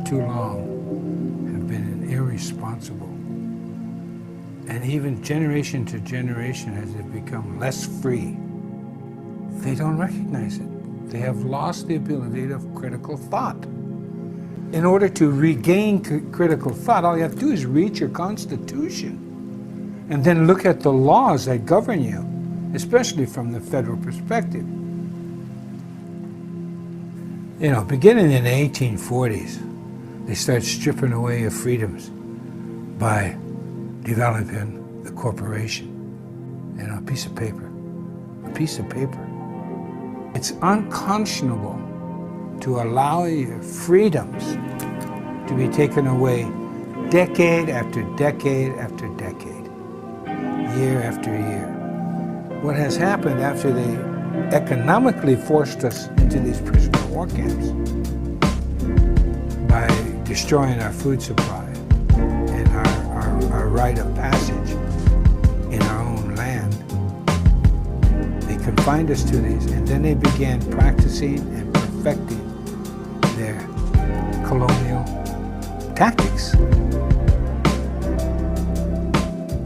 too long have been irresponsible. And even generation to generation, as they become less free, they don't recognize it. They have lost the ability of critical thought. In order to regain critical thought, all you have to do is read your Constitution and then look at the laws that govern you, especially from the federal perspective. You know, beginning in the 1840s, they start stripping away your freedoms by developing the corporation. You know, a piece of paper. A piece of paper. It's unconscionable to allow your freedoms to be taken away decade after decade after decade, year after year. What has happened after they economically forced us into these prisoner of war camps by destroying our food supply and our rite of passage in our own land, they confined us to these, and then they began practicing and perfecting their colonial tactics.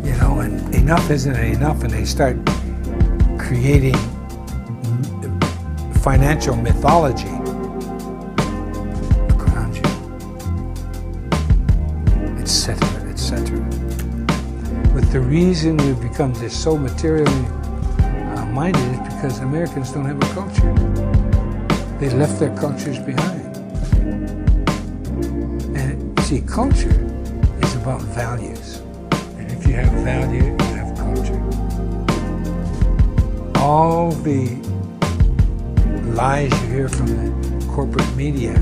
You know, and enough isn't enough, and they start creating financial mythology. Look around you, etc., etc. But the reason we've become this so materially minded is because Americans don't have a culture. They left their cultures behind. And see, culture is about values. And if you have value, you have culture. All the lies you hear from the corporate media,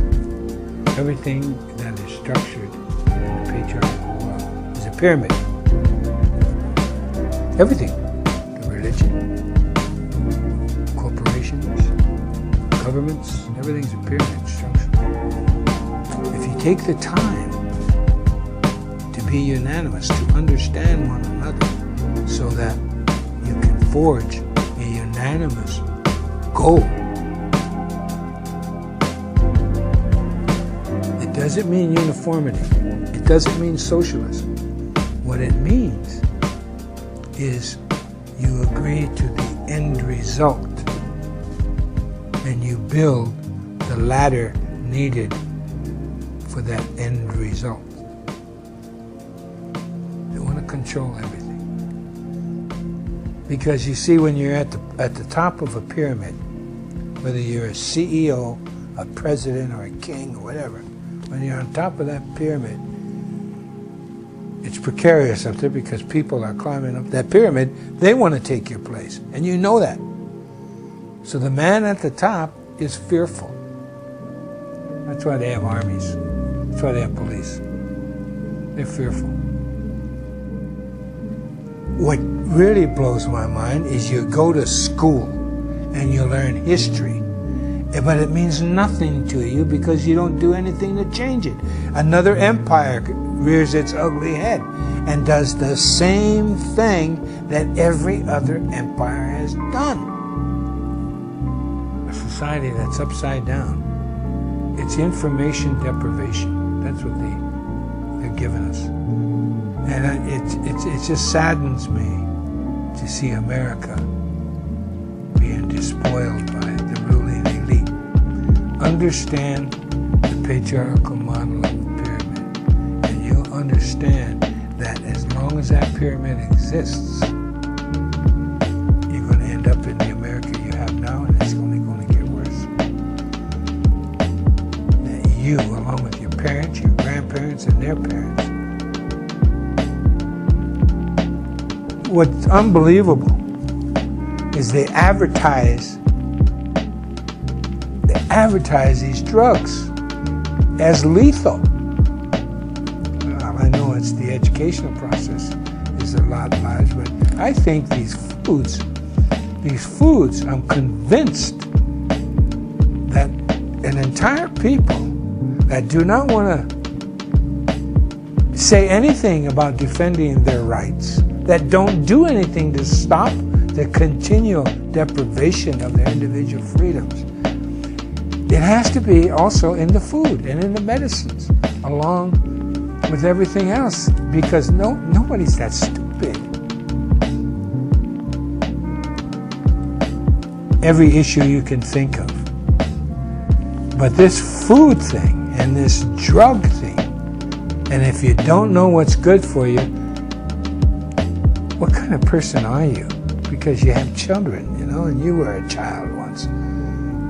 everything that is structured in the patriarchal world is a pyramid. Everything. The religion, corporations, governments, everything's a pyramid structure. If you take the time to be unanimous, to understand one another so that you can forge a unanimous goal. It doesn't mean uniformity. It doesn't mean socialism. What it means is you agree to the end result and you build the ladder needed for that end result. They want to control everything. Because you see, when you're at the top of a pyramid, whether you're a CEO, a president, or a king, or whatever, when you're on top of that pyramid, it's precarious up there because people are climbing up that pyramid. They want to take your place, and you know that. So the man at the top is fearful. That's why they have armies. That's why they have police. They're fearful. What really blows my mind is you go to school and you learn history, but it means nothing to you because you don't do anything to change it. Another empire rears its ugly head and does the same thing that every other empire has done. A society that's upside down. It's information deprivation. That's what they're giving us. And it just saddens me to see America being despoiled by the ruling elite. Understand the patriarchal model of the pyramid, and you'll understand that as long as that pyramid exists, you're going to end up in the America you have now, and it's only going to get worse. That you, along with your parents, your grandparents, and their parents, what's unbelievable is they advertise these drugs as lethal. I know it's the educational process is a lot large, but I think these foods, I'm convinced that an entire people that do not want to say anything about defending their rights, that don't do anything to stop the continual deprivation of their individual freedoms, it has to be also in the food and in the medicines, along with everything else, because nobody's that stupid. Every issue you can think of. But this food thing and this drug thing, and if you don't know what's good for you, what kind of person are you? Because you have children, you know, and you were a child once.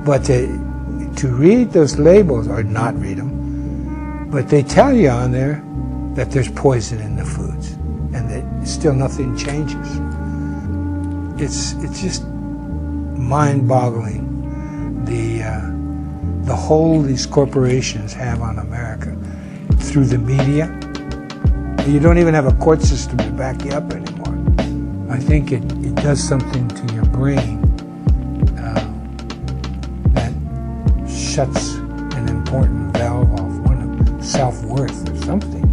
But to read those labels, or not read them, but they tell you on there that there's poison in the foods, and that still nothing changes. It's just mind-boggling the hold these corporations have on America through the media. You don't even have a court system to back you up anymore. I think it does something to your brain that shuts an important valve off, one of self-worth or something.